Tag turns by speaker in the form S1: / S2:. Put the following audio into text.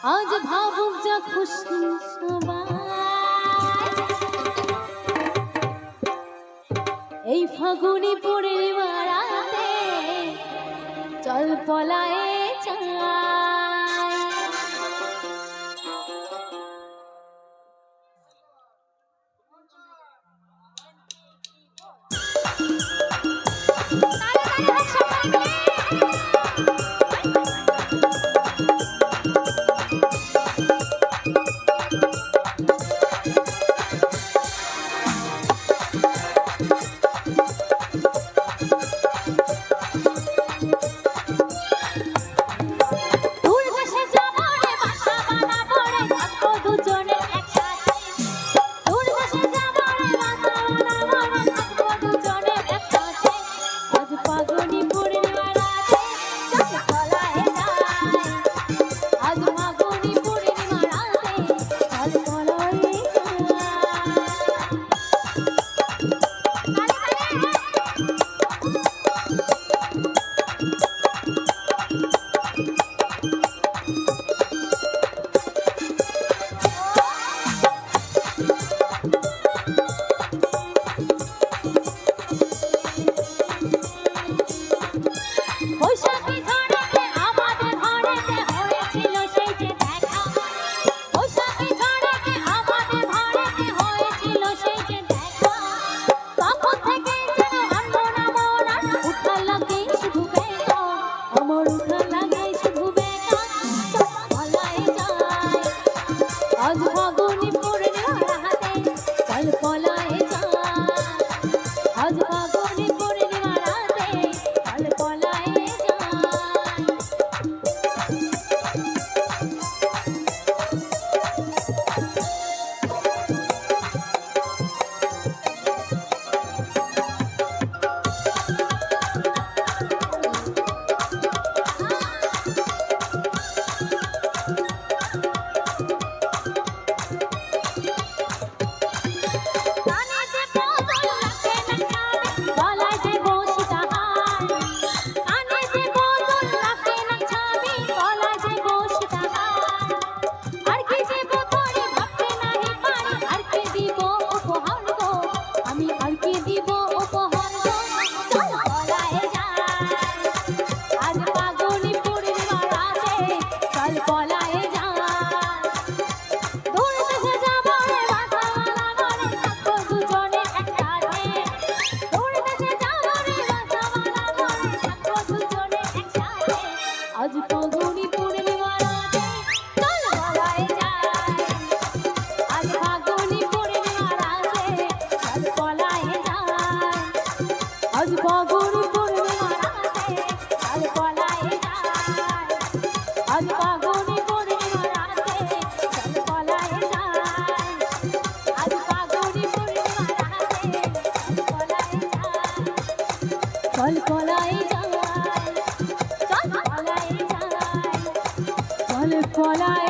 S1: আজ ভাবুক যা খুশি সবাই, এই ফাগুনি পূর্ণিমা রাতে চল পলায়ে যাই। আজ ফাগুনি পূর্ণিমা রাতে চল পলায়ে যাই, আজ ফাগুনি পূর্ণিমা রাতে চল পলায়ে যাই। আজ ফাগুনি পূর্ণিমা রাতে চল পলায়ে যাই, আজ ফাগুনি পূর্ণিমা রাতে চল পলায়ে যাই, আজ ফাগুনি পূর্ণিমা রাতে চল পলায়ে যাই, আজ ফাগুনি পূর্ণিমা রাতে চল পলায়ে যাই, আজ ফাগুনি পূর্ণিমা রাতে চল পলায়ে যাই, চল পলায়ে যাই, চল পলায়ে যাই, চল পলায়ে